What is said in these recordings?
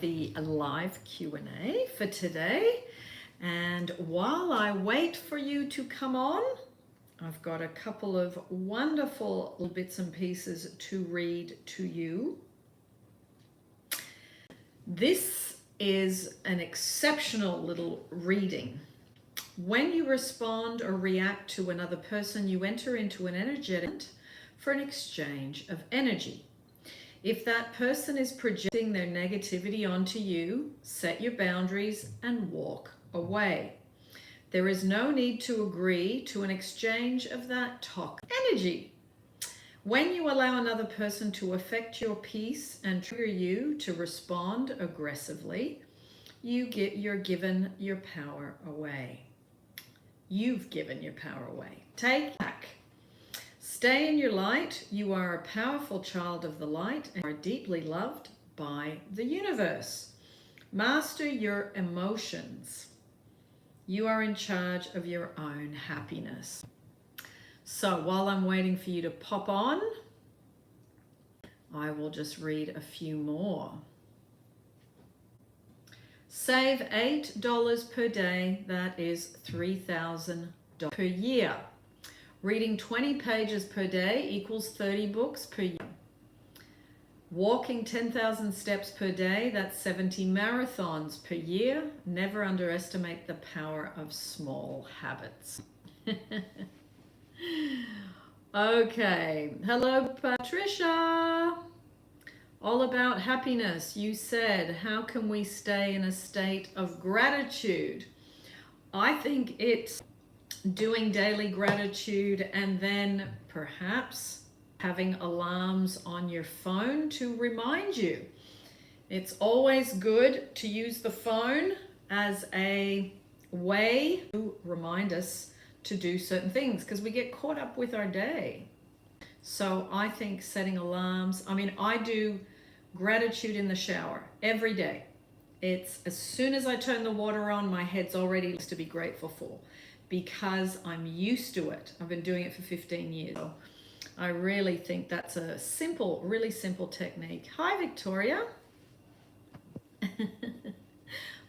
the live Q&A for today. And while I wait for you to come on, I've got a couple of wonderful little bits and pieces to read to you. This is an exceptional little reading. When you respond or react to another person, you enter into an energetic for an exchange of energy. If that person is projecting their negativity onto you, set your boundaries and walk away. There is no need to agree to an exchange of that toxic energy. When you allow another person to affect your peace and trigger you to respond aggressively, you're given your power away. You've given your power away. Take back. Stay in your light. You are a powerful child of the light and are deeply loved by the universe. Master your emotions. You are in charge of your own happiness. So while I'm waiting for you to pop on, I will just read a few more. Save $8 per day, that is $3,000 per year. Reading 20 pages per day equals 30 books per year. Walking 10,000 steps per day, that's 70 marathons per year. Never underestimate the power of small habits. Okay, hello Patricia. All about happiness. You said, how can we stay in a state of gratitude? I think it's doing daily gratitude and then perhaps having alarms on your phone to remind you. It's always good to use the phone as a way to remind us to do certain things because we get caught up with our day. So I think setting alarms, I do gratitude in the shower every day. It's as soon as I turn the water on, my head's already to be grateful for because I'm used to it. I've been doing it for 15 years. So I really think that's a simple, really simple technique. Hi, Victoria. I'm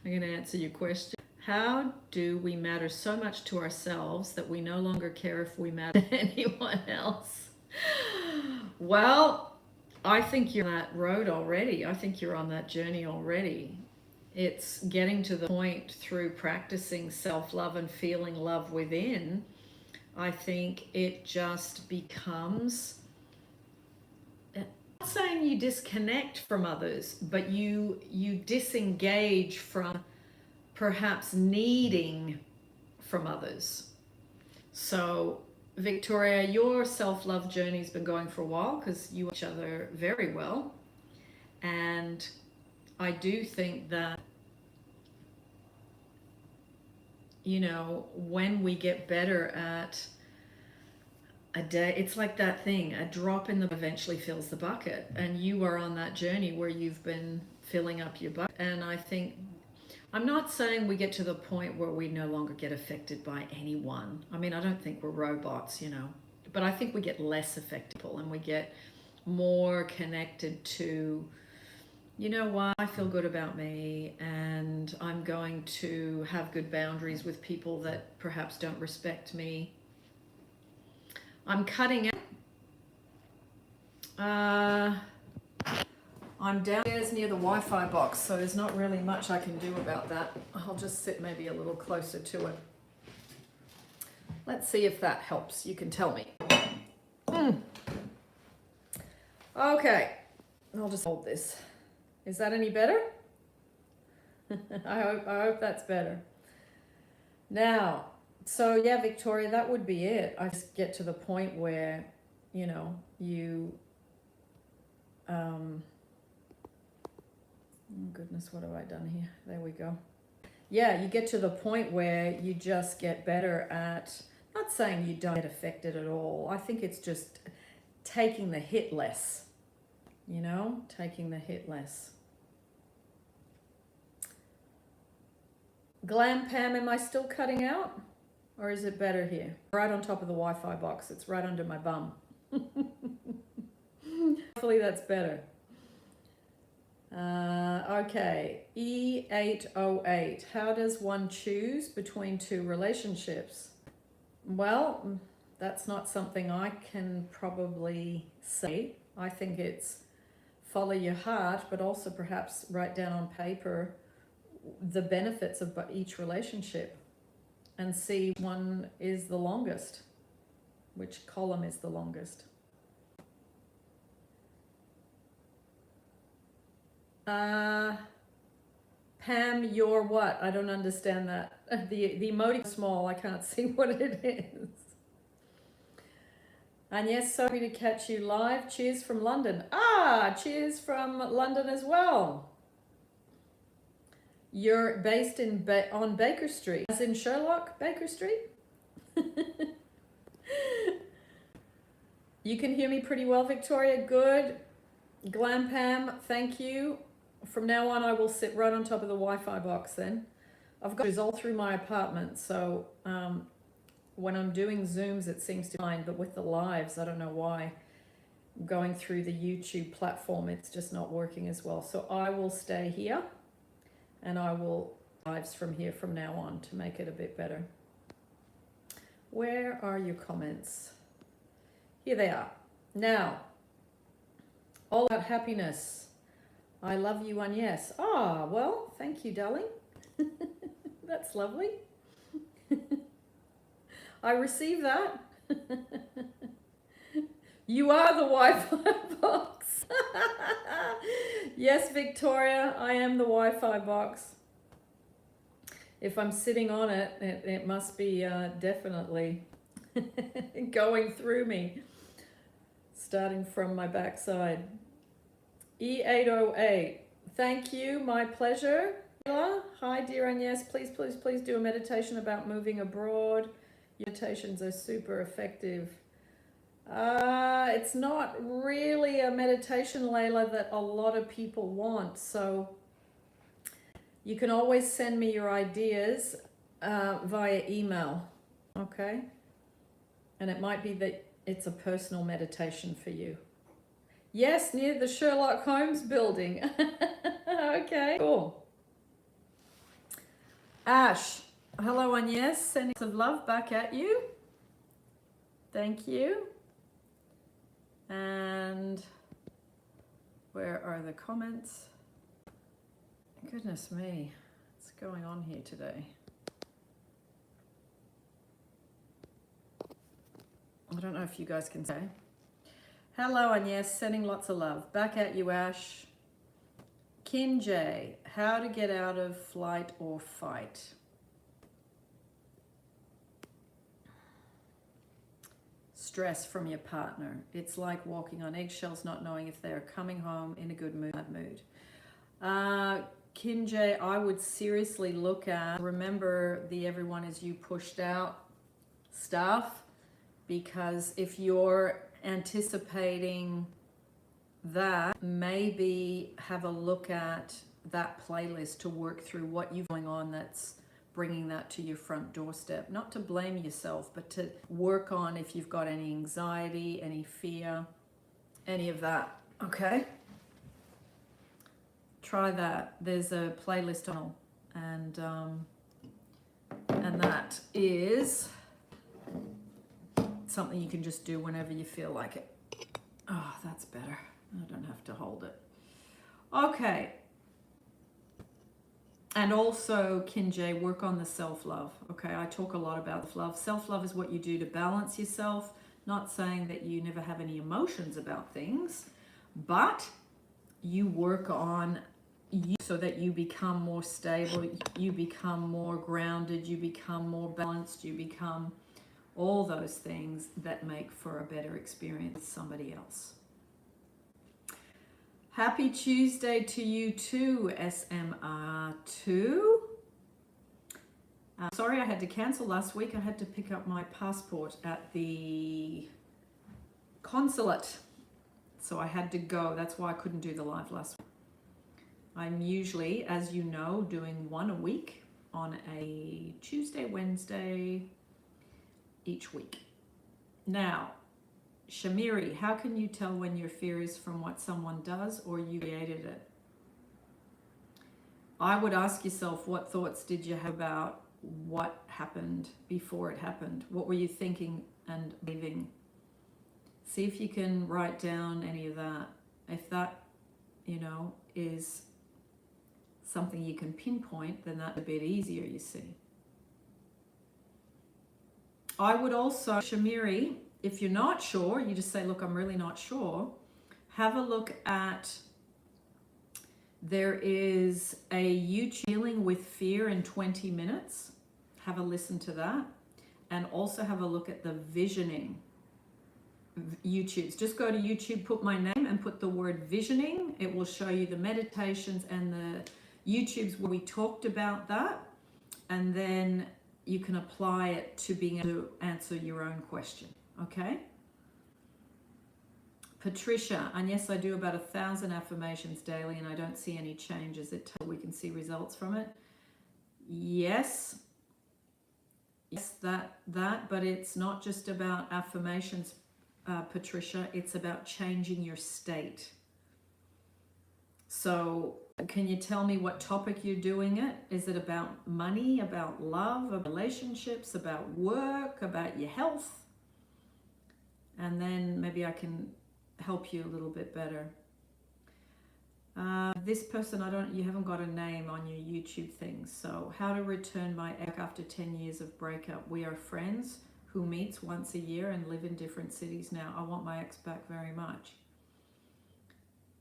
going to answer your question. How do we matter so much to ourselves that we no longer care if we matter to anyone else? Well, I think you're on that road already. I think you're on that journey already. It's getting to the point through practicing self-love and feeling love within. I think it just becomes, I'm not saying you disconnect from others, but you disengage from perhaps needing from others. So Victoria, your self-love journey has been going for a while because you know each other very well. And I do think that, when we get better at a day, it's like that thing, a drop in the eventually fills the bucket. And you are on that journey where you've been filling up your bucket. And I think, I'm not saying we get to the point where we no longer get affected by anyone. I don't think we're robots, but I think we get less affected and we get more connected to, what, I feel good about me and I'm going to have good boundaries with people that perhaps don't respect me. I'm cutting out. I'm downstairs near the Wi-Fi box, so there's not really much I can do about that. I'll just sit maybe a little closer to it. Let's see if that helps. You can tell me. Okay, I'll just hold this. Is that any better? I hope that's better. Now, so yeah, Victoria, that would be it. I just get to the point where, you oh goodness, what have I done here? There we go. Yeah, you get to the point where you just get better at, not saying you don't get affected at all. I think it's just taking the hit less, taking the hit less. Glam Pam, am I still cutting out? Or is it better here? Right on top of the Wi-Fi box. It's right under my bum. Hopefully that's better. Okay, E808. How does one choose between two relationships? Well, that's not something I can probably say. I think it's follow your heart, but also perhaps write down on paper the benefits of each relationship and see which one is the longest, which column is the longest. Pam, you're what? I don't understand that. The emoji is small. I can't see what it is. And yes, so happy to catch you live. Cheers from London. Cheers from London as well. You're based on Baker Street, as in Sherlock Baker Street. You can hear me pretty well, Victoria. Good. Glam Pam, thank you. From now on, I will sit right on top of the Wi-Fi box then. I've got all through my apartment, so when I'm doing Zooms, it seems to be fine, but with the lives, I don't know why. Going through the YouTube platform, it's just not working as well. So I will stay here, and I will lives from here from now on to make it a bit better. Where are your comments? Here they are. Now, all about happiness. I love you, Agnes. Well, thank you, darling. That's lovely. I receive that. You are the Wi-Fi box. Yes, Victoria, I am the Wi-Fi box. If I'm sitting on it, it must be definitely going through me, starting from my backside. E808, thank you, my pleasure. Hi, dear Agnes, please, please, please do a meditation about moving abroad. Meditations are super effective. It's not really a meditation, Layla, that a lot of people want, so you can always send me your ideas via email, okay? And it might be that it's a personal meditation for you. Yes, near the Sherlock Holmes building. Okay, cool. Ash, hello, Agnes. Sending some love back at you. Thank you. And where are the comments? Goodness me, what's going on here today? I don't know if you guys can say. Hello, Agnes, sending lots of love. Back at you, Ash. Kinjay, how to get out of flight or fight. Stress from your partner. It's like walking on eggshells, not knowing if they're coming home in a good mood, bad mood. Kinjay, I would seriously look at, remember the everyone is you pushed out stuff, because if you're anticipating that, maybe have a look at that playlist to work through what you've going on that's bringing that to your front doorstep. Not to blame yourself, but to work on if you've got any anxiety, any fear, any of that, okay? Try that. There's a playlist on, and that is something you can just do whenever you feel like it. Oh, that's better. I don't have to hold it. Okay. And also, Kinjay, work on the self-love. Okay, I talk a lot about self-love. Self-love is what you do to balance yourself. Not saying that you never have any emotions about things, but you work on you so that you become more stable, you become more grounded, you become more balanced, you become all those things that make for a better experience with somebody else. Happy Tuesday to you too, SMR2. Sorry I had to cancel last week. I had to pick up my passport at the consulate. So I had to go. That's why I couldn't do the live last week. I'm usually, as you know, doing one a week on a Tuesday, Wednesday, each week. Now, Shamiri, how can you tell when your fear is from what someone does or you created it? I would ask yourself, what thoughts did you have about what happened before it happened? What were you thinking and believing? See if you can write down any of that. If that, is something you can pinpoint, then that's a bit easier, you see. I would also, Shamiri, if you're not sure, you just say, look, I'm really not sure. Have a look at, there is a YouTube Dealing with Fear in 20 minutes. Have a listen to that. And also have a look at the visioning YouTubes. Just go to YouTube, put my name and put the word visioning. It will show you the meditations and the YouTubes where we talked about that. And then you can apply it to being able to answer your own question. Okay? Patricia, and yes, I do about 1,000 affirmations daily and I don't see any changes. We can see results from it. Yes, that, but it's not just about affirmations, Patricia. It's about changing your state. So can you tell me what topic you're doing it? Is it about money, about love, about relationships, about work, about your health? And then maybe I can help you a little bit better. This person, you haven't got a name on your YouTube thing. So how to return my ex after 10 years of breakup. We are friends who meets once a year and live in different cities now. I want my ex back very much.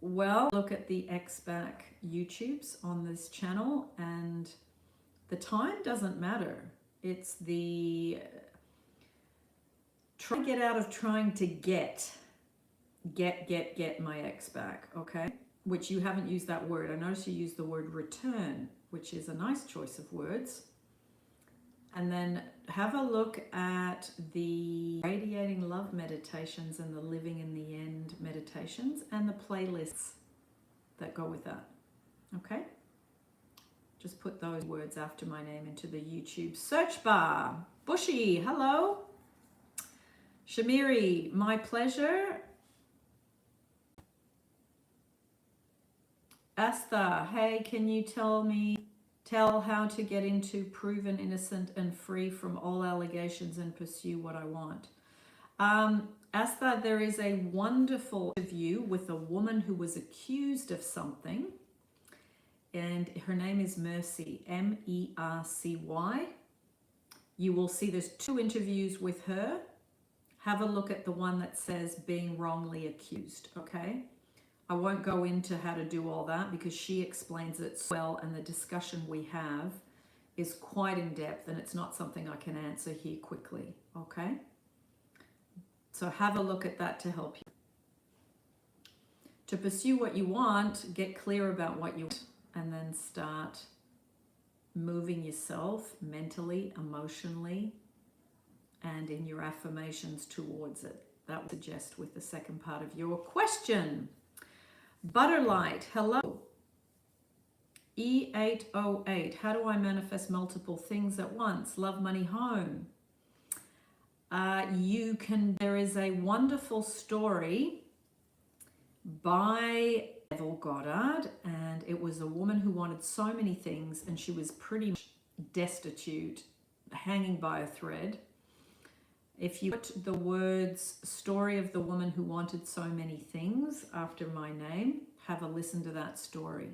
Well, look at the ex back YouTubes on this channel, and the time doesn't matter. It's the try to get out of trying to get my ex back, okay? Which you haven't used that word. I notice you use the word return, which is a nice choice of words. And then have a look at the radiating love meditations and the living in the end meditations and the playlists that go with that. Okay? Just put those words after my name into the YouTube search bar. Bushy, hello. Shamiri, my pleasure. Asta, hey, can you tell how to get into proven innocent and free from all allegations and pursue what I want? Asta, there is a wonderful interview with a woman who was accused of something, and her name is Mercy, M-E-R-C-Y. You will see there's 2 interviews with her. Have a look at the one that says being wrongly accused, okay? I won't go into how to do all that because she explains it so well, and the discussion we have is quite in depth, and it's not something I can answer here quickly, okay? So have a look at that to help you. To pursue what you want, get clear about what you want, and then start moving yourself mentally, emotionally, and in your affirmations towards it. That would suggest with the second part of your question. Butterlight, hello. E808, how do I manifest multiple things at once? Love, money, home. There is a wonderful story by Neville Goddard, and it was a woman who wanted so many things, and she was pretty much destitute, hanging by a thread. If you put the words story of the woman who wanted so many things after my name, have a listen to that story.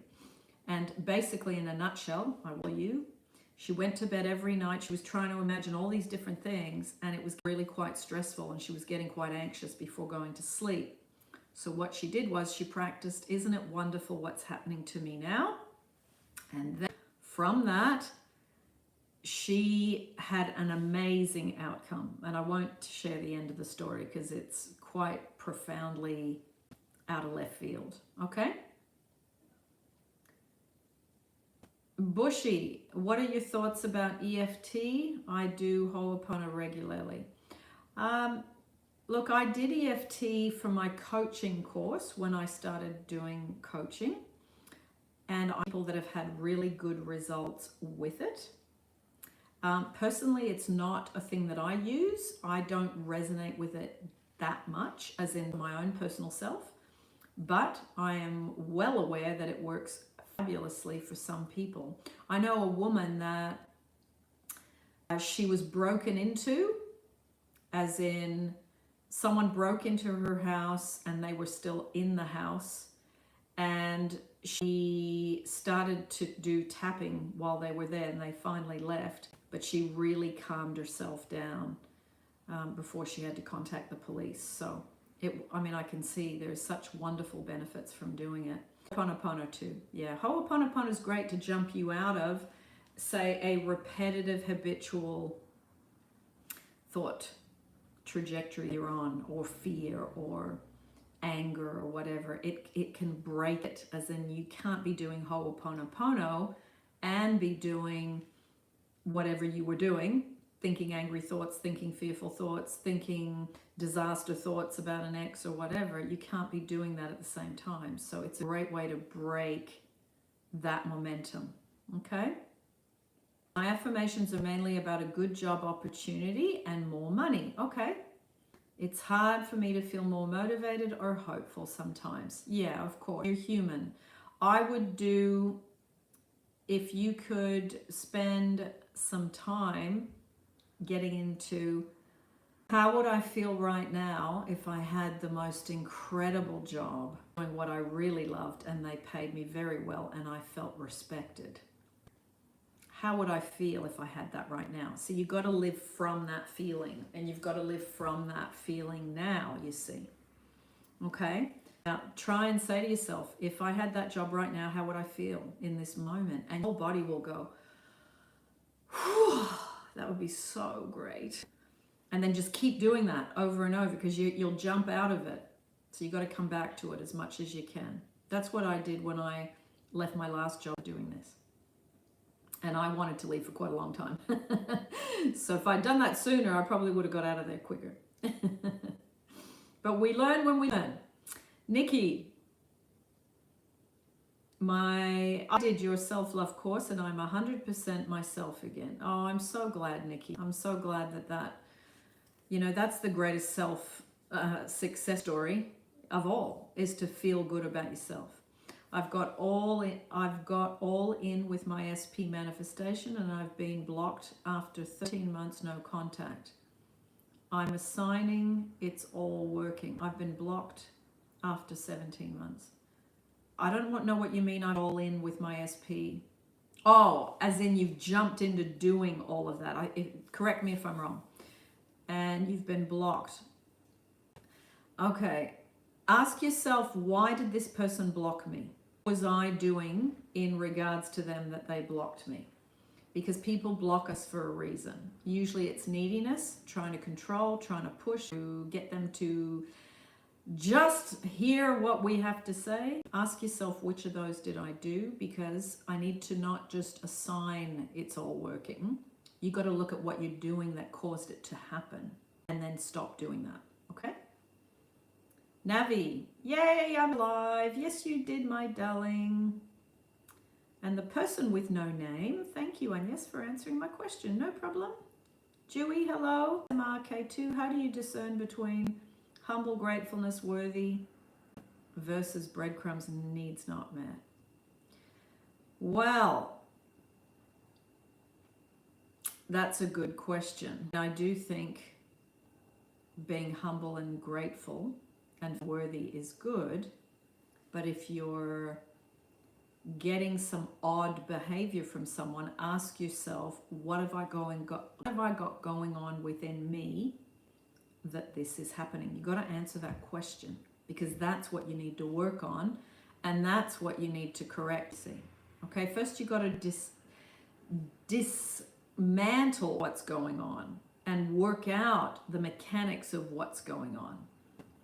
And basically, in a nutshell, I will tell you, she went to bed every night. She was trying to imagine all these different things, and it was really quite stressful, and she was getting quite anxious before going to sleep. So what she did was she practiced, isn't it wonderful what's happening to me now? And then from that, she had an amazing outcome. And I won't share the end of the story because it's quite profoundly out of left field. Okay? Bushy, what are your thoughts about EFT? I do Ho'oponopono regularly. Look, I did EFT for my coaching course when I started doing coaching. And I know people that have had really good results with it. Personally, it's not a thing that I use. I don't resonate with it that much, as in my own personal self, but I am well aware that it works fabulously for some people. I know a woman that she was broken into, as in someone broke into her house and they were still in the house, and she started to do tapping while they were there, and they finally left, but she really calmed herself down before she had to contact the police. So I mean, I can see there's such wonderful benefits from doing it. Ho'oponopono too. Yeah, Ho'oponopono is great to jump you out of, say, a repetitive, habitual thought trajectory you're on, or fear, or anger, or whatever. It can break it, as in you can't be doing Ho'oponopono and be doing whatever you were doing, thinking angry thoughts, thinking fearful thoughts, thinking disaster thoughts about an ex or whatever. You can't be doing that at the same time. So it's a great way to break that momentum. Okay? My affirmations are mainly about a good job opportunity and more money. Okay. It's hard for me to feel more motivated or hopeful sometimes. Yeah, of course. You're human. I would do, if you could spend some time getting into how would I feel right now if I had the most incredible job doing what I really loved and they paid me very well and I felt respected. How would I feel if I had that right now? So you've got to live from that feeling, and you've got to live from that feeling now, you see. Okay? Now, try and say to yourself, if I had that job right now, how would I feel in this moment? And your whole body will go, whew, that would be so great. And then just keep doing that over and over, because you'll jump out of it. So you've got to come back to it as much as you can. That's what I did when I left my last job doing this. And I wanted to leave for quite a long time. So if I'd done that sooner, I probably would have got out of there quicker. But we learn when we learn. Nikki, I did your self-love course and I'm 100% myself again. Oh, I'm so glad, Nikki. I'm so glad that that's the greatest success story of all, is to feel good about yourself. I've got all in with my SP manifestation, and I've been blocked after 13 months, no contact. I'm assigning it's all working. I've been blocked after 17 months. I don't know what you mean I'm all in with my SP. Oh, as in you've jumped into doing all of that. Correct me if I'm wrong. And you've been blocked. Okay. Ask yourself, why did this person block me? What was I doing in regards to them that they blocked me? Because people block us for a reason. Usually it's neediness, trying to control, trying to push, to get them to just hear what we have to say. Ask yourself, which of those did I do? Because I need to not just assign it's all working. You got to look at what you're doing that caused it to happen, and then stop doing that. Okay? Navi, yay, I'm alive. Yes, you did, my darling. And the person with no name, thank you, Agnes, for answering my question. No problem. Jewy, hello. MRK2, how do you discern between humble gratefulness worthy versus breadcrumbs needs not met? Well, that's a good question. I do think being humble and grateful and worthy is good, but if you're getting some odd behavior from someone, ask yourself, what have I got going on within me that this is happening? You got to answer that question, because that's what you need to work on, and that's what you need to correct. See, okay, first you got to dismantle what's going on and work out the mechanics of what's going on.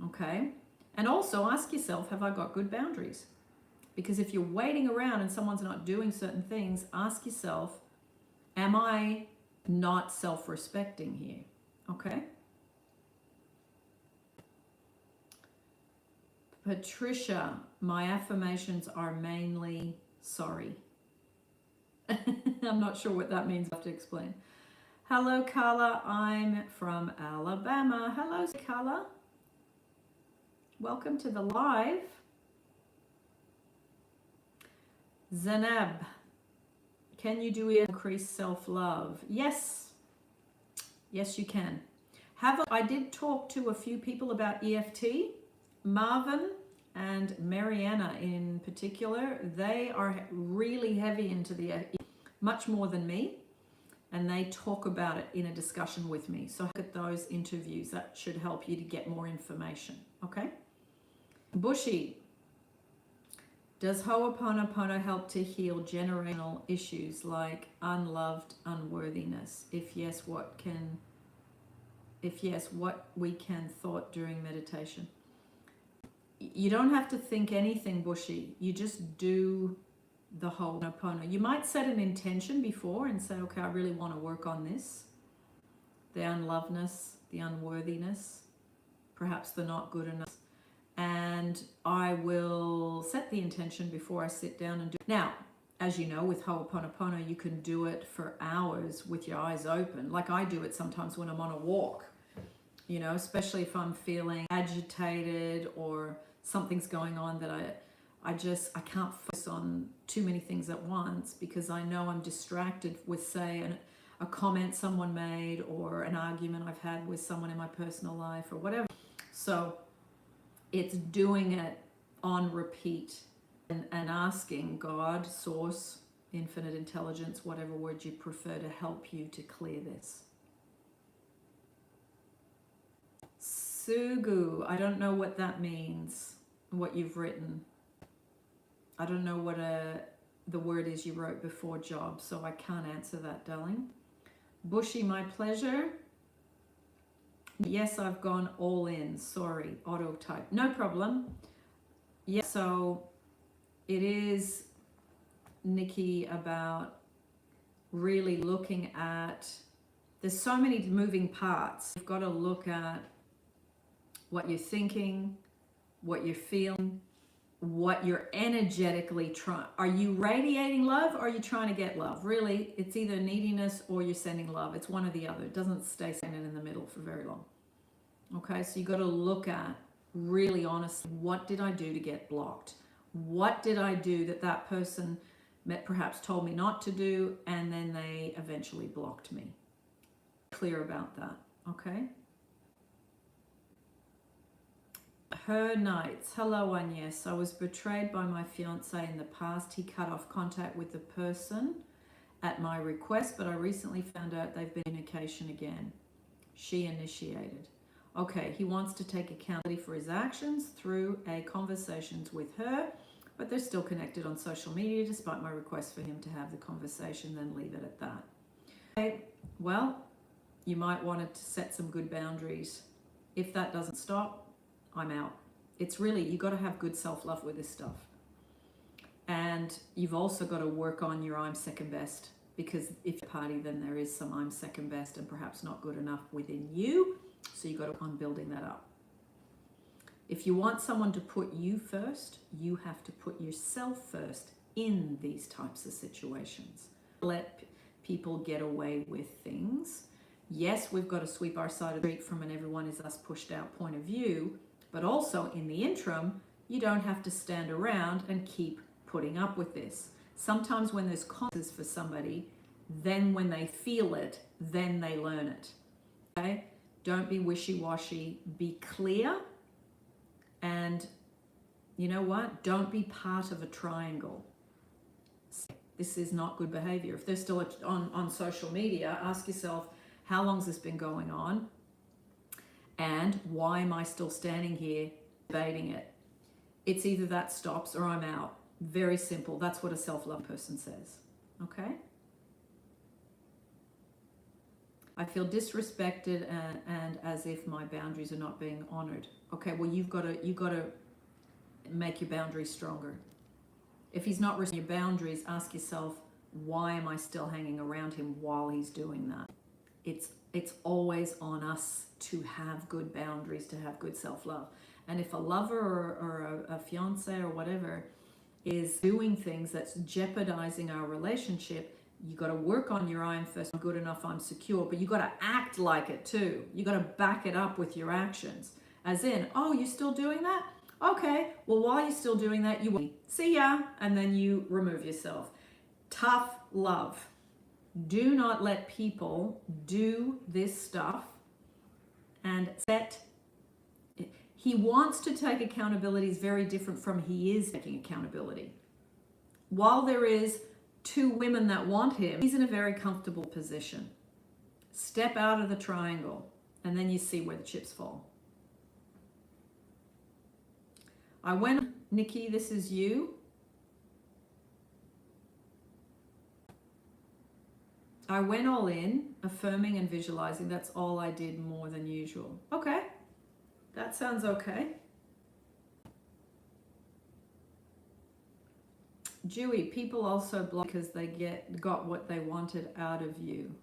Okay? And also ask yourself, have I got good boundaries? Because if you're waiting around and someone's not doing certain things, ask yourself, am I not self-respecting here? Okay? Patricia, my affirmations are mainly sorry. I'm not sure what that means. I have to explain. Hello, Carla. I'm from Alabama. Hello, Carla. Welcome to the live. Zanab, can you do increase self-love? Yes. Yes, you can. I did talk to a few people about EFT. Marvin and Mariana in particular, they are really heavy into the much more than me, and they talk about it in a discussion with me. So look at those interviews. That should help you to get more information. Okay? Bushy, does Ho'oponopono help to heal generational issues like unloved unworthiness? If yes, what we can thought during meditation? You don't have to think anything, Bushy. You just do the Ho'oponopono. You might set an intention before and say, okay, I really want to work on this. The unlovedness, the unworthiness, perhaps the not good enough. And I will set the intention before I sit down and do it. Now, as you know, with Ho'oponopono, you can do it for hours with your eyes open. Like I do it sometimes when I'm on a walk, you know, especially if I'm feeling agitated or something's going on that I can't focus on too many things at once because I know I'm distracted with, say, a comment someone made or an argument I've had with someone in my personal life or whatever. So it's doing it on repeat and asking God, source, infinite intelligence, whatever word you prefer, to help you to clear this. Sugu, I don't know what that means, what you've written. I don't know what the word is you wrote before job, so I can't answer that, darling. Bushy, my pleasure. Yes, I've gone all in. Sorry, auto type. No problem. Yeah, so it is, Nikki, about really looking at, there's so many moving parts. You've got to look at what you're thinking, what you're feeling, what you're energetically trying. Are you radiating love or are you trying to get love? Really, it's either neediness or you're sending love. It's one or the other. It doesn't stay standing in the middle for very long. Okay, so you got to look at, really honestly, what did I do to get blocked? What did I do that person perhaps told me not to do, and then they eventually blocked me? Clear about that, okay? Her nights. Hello, Agnes. I was betrayed by my fiance in the past. He cut off contact with the person at my request, but I recently found out they've been in communication again. She initiated. Okay, he wants to take accountability for his actions through conversations with her, but they're still connected on social media despite my request for him to have the conversation, then leave it at that. Okay, well, you might want to set some good boundaries. If that doesn't stop, I'm out. It's really, you got to have good self-love with this stuff. And you've also got to work on your I'm second best, because if you're party, then there is some I'm second best and perhaps not good enough within you. So you got to work on building that up. If you want someone to put you first, you have to put yourself first in these types of situations. Let people get away with things. Yes, we've got to sweep our side of the street from an everyone is us pushed out point of view, but also in the interim, you don't have to stand around and keep putting up with this. Sometimes when there's consequences for somebody, then when they feel it, then they learn it. Okay? Don't be wishy-washy. Be clear. And you know what? Don't be part of a triangle. This is not good behavior. If they're still on social media, ask yourself, how long has this been going on? And why am I still standing here debating it? It's either that stops or I'm out. Very simple. That's what a self-love person says. Okay? I feel disrespected and as if my boundaries are not being honored. Okay, well, you've got to make your boundaries stronger. If he's not respecting your boundaries, ask yourself, why am I still hanging around him while he's doing that? It's always on us to have good boundaries, to have good self-love. And if a lover or a fiance or whatever is doing things that's jeopardizing our relationship, you got to work on your I'm first, I'm good enough, I'm secure, but you got to act like it too. You got to back it up with your actions. As in, oh, you're still doing that? Okay, well, while you're still doing that, you see ya, and then you remove yourself. Tough love. Do not let people do this stuff and set. He wants to take accountability is very different from he is taking accountability. While there is 2 women that want him, he's in a very comfortable position. Step out of the triangle, and then you see where the chips fall. Nikki, this is you. I went all in, affirming and visualizing. That's all I did more than usual. Okay, that sounds okay. Dewey, people also block because they got what they wanted out of you.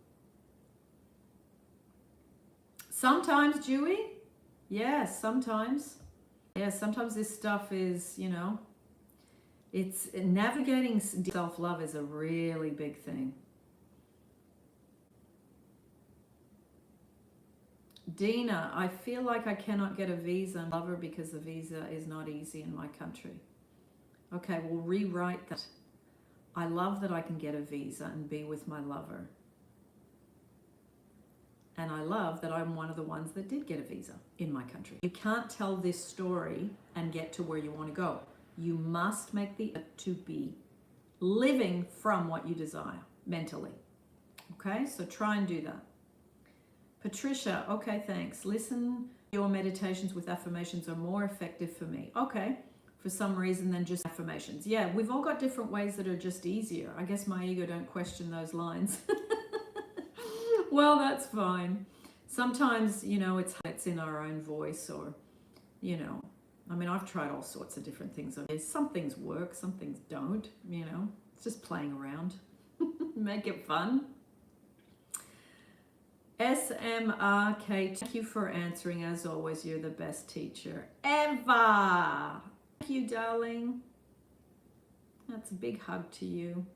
Sometimes, Dewey. Yes, sometimes. Yes, sometimes this stuff is, you know, it's navigating self-love is a really big thing. Dina, I feel like I cannot get a visa and lover because the visa is not easy in my country. Okay, we'll rewrite that. I love that I can get a visa and be with my lover. And I love that I'm one of the ones that did get a visa in my country. You can't tell this story and get to where you want to go. You must make the effort to be living from what you desire mentally. Okay, so try and do that. Patricia, okay, thanks. Listen, your meditations with affirmations are more effective for me. Okay, for some reason than just affirmations. Yeah, we've all got different ways that are just easier. I guess my ego don't question those lines. Well, that's fine. Sometimes, you know, it's in our own voice, or, you know, I mean, I've tried all sorts of different things. Some things work, some things don't, you know. It's just playing around. Make it fun. SMRK, thank you for answering. As always, you're the best teacher ever. Thank you, darling. That's a big hug to you.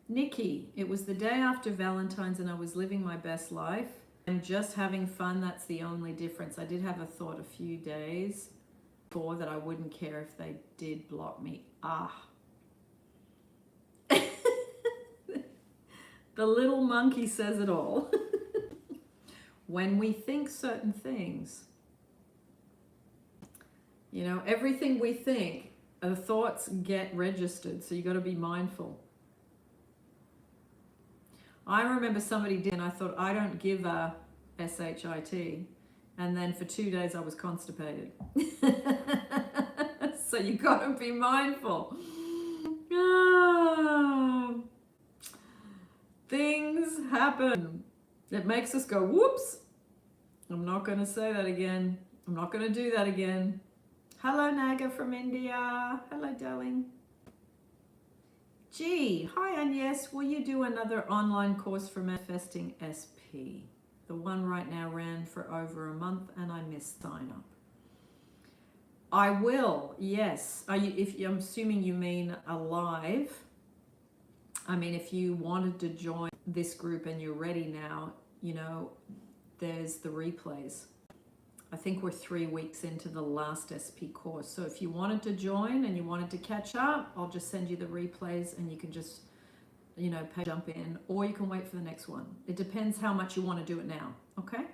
Nikki, it was the day after Valentine's and I was living my best life. I'm just having fun. That's the only difference. I did have a thought a few days before that I wouldn't care if they did block me. The little monkey says it all. When we think certain things, you know, everything we think, the thoughts get registered. So you got to be mindful. I remember somebody did, and I thought, I don't give a SHIT. And then for 2 days I was constipated. So you got to be mindful. Things happen. It makes us go, whoops. I'm not going to say that again. I'm not going to do that again. Hello, Naga from India. Hello, darling. Gee, hi Agnes, will you do another online course for manifesting SP? The one right now ran for over a month and I missed sign up. I will, yes. I'm assuming you mean a live. I mean, if you wanted to join this group and you're ready now, you know, there's the replays. I think we're 3 weeks into the last SP course. So if you wanted to join and you wanted to catch up, I'll just send you the replays and you can just, you know, jump in, or you can wait for the next one. It depends how much you want to do it now, okay?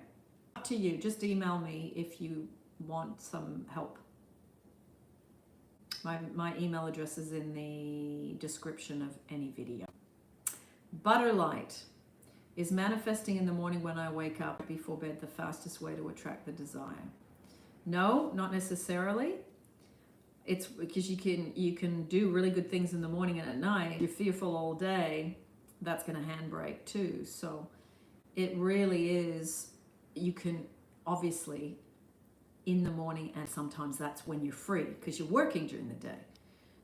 Up to you. Just email me if you want some help. My email address is in the description of any video. Butterlight. Is manifesting in the morning when I wake up before bed the fastest way to attract the desire? No, not necessarily. It's because you can do really good things in the morning and at night. You're fearful all day, that's going to handbrake too. So it really is, you can obviously in the morning, and sometimes that's when you're free because you're working during the day.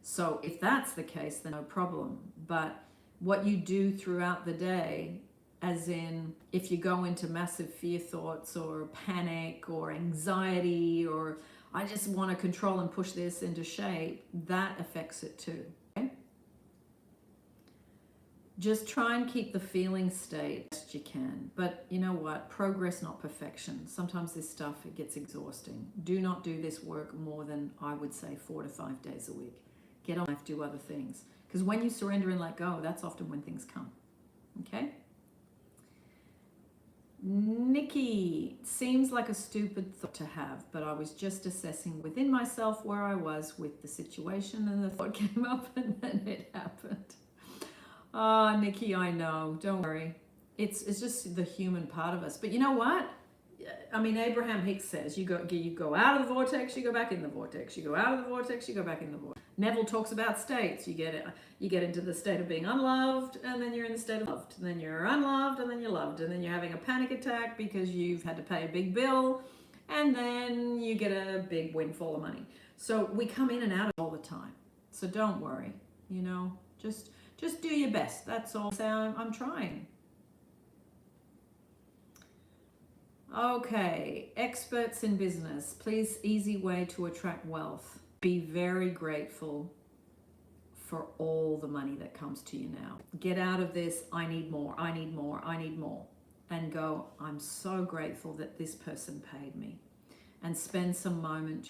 So if that's the case, then no problem. But what you do throughout the day, as in if you go into massive fear thoughts or panic or anxiety or I just want to control and push this into shape, that affects it too. Okay? Just try and keep the feeling state you can. But you know what? Progress, not perfection. Sometimes this stuff, it gets exhausting. Do not do this work more than, I would say, 4 to 5 days a week. Get on life, do other things. Because when you surrender and let go, that's often when things come. Okay? Nikki, seems like a stupid thought to have, but I was just assessing within myself where I was with the situation, and the thought came up and then it happened. Ah, Nikki, I know. Don't worry. It's just the human part of us. But you know what? I mean, Abraham Hicks says you go out of the vortex, you go back in the vortex. You go out of the vortex, you go back in the vortex. Neville talks about states. You get into the state of being unloved, and then you're in the state of loved. And then you're unloved, and then you're loved. And then you're having a panic attack because you've had to pay a big bill, and then you get a big windfall of money. So we come in and out all the time. So don't worry. You know, just do your best. That's all. I'm trying. Okay, experts in business, please, easy way to attract wealth. Be very grateful for all the money that comes to you now. Get out of this, I need more, I need more, I need more. And go, I'm so grateful that this person paid me. And spend some moments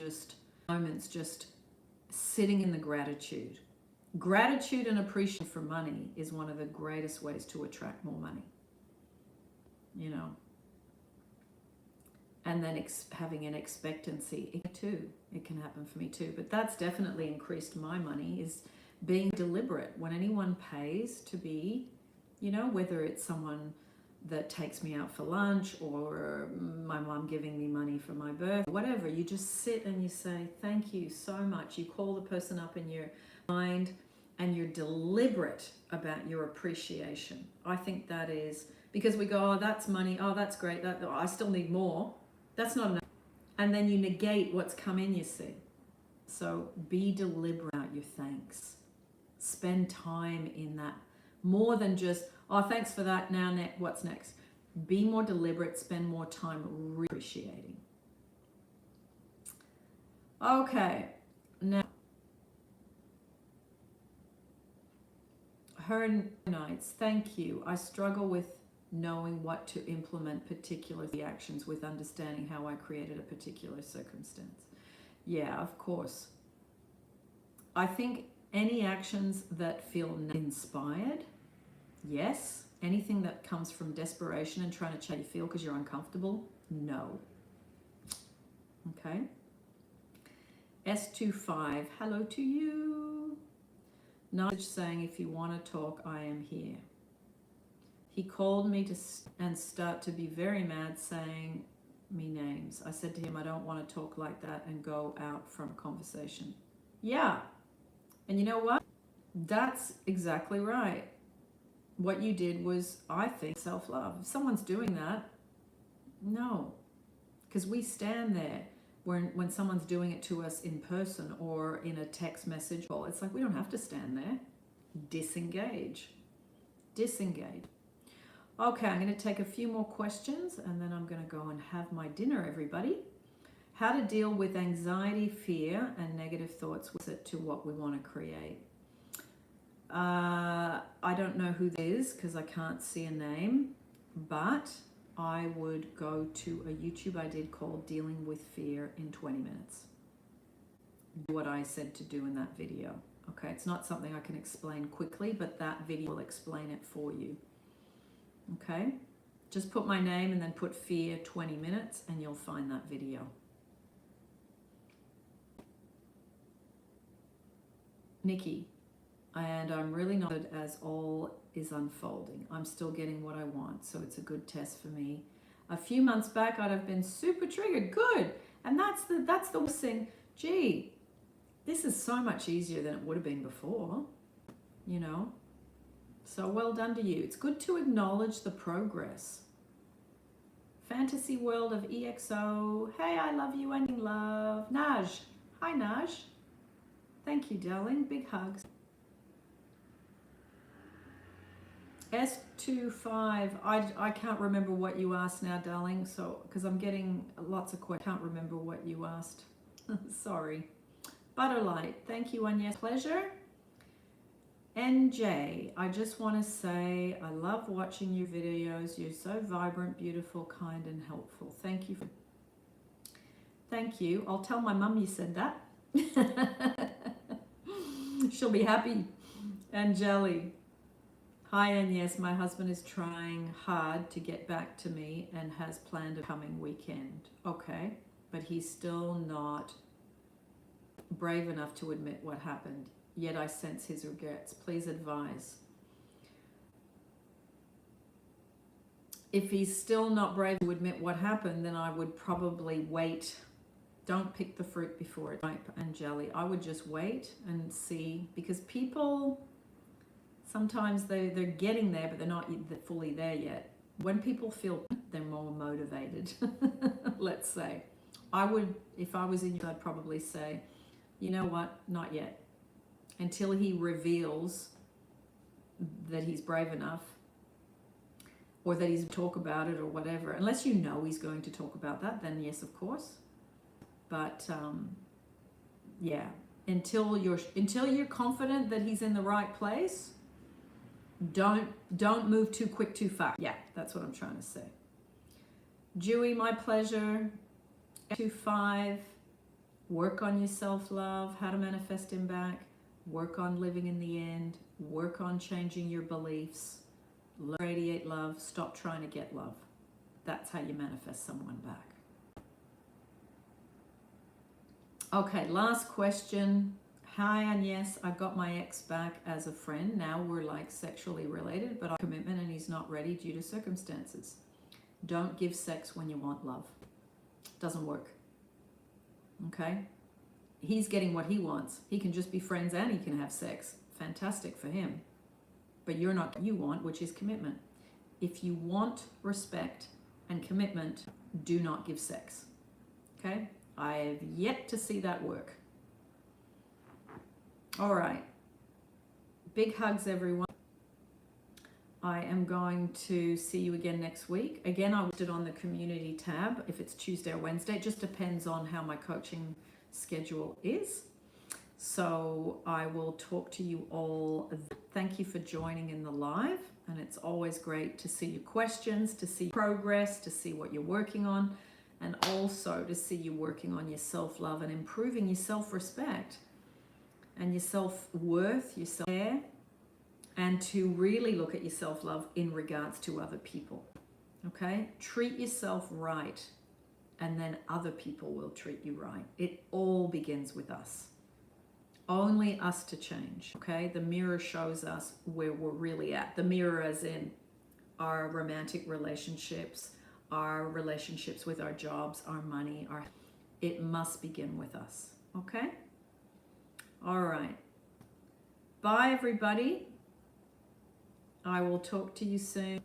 just sitting in the gratitude. Gratitude and appreciation for money is one of the greatest ways to attract more money. You know. And then having an expectancy too. It can happen for me too. But that's definitely increased my money, is being deliberate. When anyone pays to be, you know, whether it's someone that takes me out for lunch or my mom giving me money for my birthday, whatever, you just sit and you say, thank you so much. You call the person up in your mind and you're deliberate about your appreciation. I think that is, because we go, oh, that's money. Oh, that's great. I still need more. That's not enough. And then you negate what's come in, you see. So be deliberate about your thanks. Spend time in that. More than just, oh, thanks for that. Now, what's next? Be more deliberate. Spend more time appreciating. Okay. Now, her nights. Thank you. I struggle with knowing what to implement particular actions with understanding how I created a particular circumstance. Yeah, of course. I think any actions that feel inspired, yes. Anything that comes from desperation and trying to change how you feel because you're uncomfortable, no. Okay. S25, hello to you. Message saying, if you want to talk, I am here. He called me and start to be very mad, saying me names. I said to him, I don't want to talk like that, and go out from a conversation. Yeah. And you know what? That's exactly right. What you did was, I think, self-love. If someone's doing that, no. Because we stand there when someone's doing it to us in person or in a text message. It's like, we don't have to stand there. Disengage. Disengage. Okay, I'm going to take a few more questions and then I'm going to go and have my dinner, everybody. How to deal with anxiety, fear, and negative thoughts with it to what we want to create. I don't know who this is because I can't see a name, but I would go to a YouTube I did called Dealing with Fear in 20 Minutes. Do what I said to do in that video. Okay, it's not something I can explain quickly, but that video will explain it for you. Okay, just put my name and then put fear 20 minutes and you'll find that video. Nikki, and I'm really not good as all is unfolding. I'm still getting what I want, so it's a good test for me. A few months back, I'd have been super triggered. Good, and that's the worst thing. Gee, this is so much easier than it would have been before, you know. So well done to you. It's good to acknowledge the progress. Fantasy world of EXO. Hey, I love you and love. Naj. Hi, Naj. Thank you, darling. Big hugs. S25. I can't remember what you asked now, darling. So, because I'm getting lots of questions. I can't remember what you asked. Sorry. Butterlight. Thank you, Agnes. Pleasure. NJ, I just want to say I love watching your videos. You're so vibrant, beautiful, kind, and helpful. Thank you. Thank you. I'll tell my mum you said that. She'll be happy. Angeli. Hi, and yes, my husband is trying hard to get back to me and has planned a coming weekend. Okay, but he's still not brave enough to admit what happened. Yet I sense his regrets. Please advise. If he's still not brave to admit what happened, then I would probably wait. Don't pick the fruit before it's ripe, Angeli. I would just wait and see, because people, sometimes they're getting there, but they're not fully there yet. When people feel they're more motivated, let's say. I would, if I was in you, I'd probably say, you know what, not yet. Until he reveals that he's brave enough, or that he's talk about it or whatever. Unless you know he's going to talk about that, then yes, of course. But yeah, until you're confident that he's in the right place, don't move too quick, too fast. Yeah, that's what I'm trying to say. Dewey, my pleasure. 2-5. Work on your self-love. How to manifest him back. Work on living in the end. Work on changing your beliefs. Radiate love. Stop trying to get love. That's how you manifest someone back. Okay, last question. Hi, Agnes. I got my ex back as a friend. Now we're like sexually related, but I'm commitment and he's not ready due to circumstances. Don't give sex when you want love. Doesn't work. Okay? He's getting what he wants. He can just be friends and he can have sex. Fantastic for him. But you're not what you want, which is commitment. If you want respect and commitment, do not give sex. Okay? I've yet to see that work. All right. Big hugs, everyone. I am going to see you again next week. Again, I listed on the community tab if it's Tuesday or Wednesday. It just depends on how my coaching schedule is. So I will talk to you all. Thank you for joining in the live. And it's always great to see your questions, to see progress, to see what you're working on, and also to see you working on your self-love and improving your self-respect and your self-worth, your self-care, and to really look at your self-love in regards to other people. Okay? Treat yourself right, and then other people will treat you right. It all begins with us. Only us to change. Okay? The mirror shows us where we're really at. The mirror as in our romantic relationships, our relationships with our jobs, our money, it must begin with us. Okay? All right. Bye, everybody. I will talk to you soon.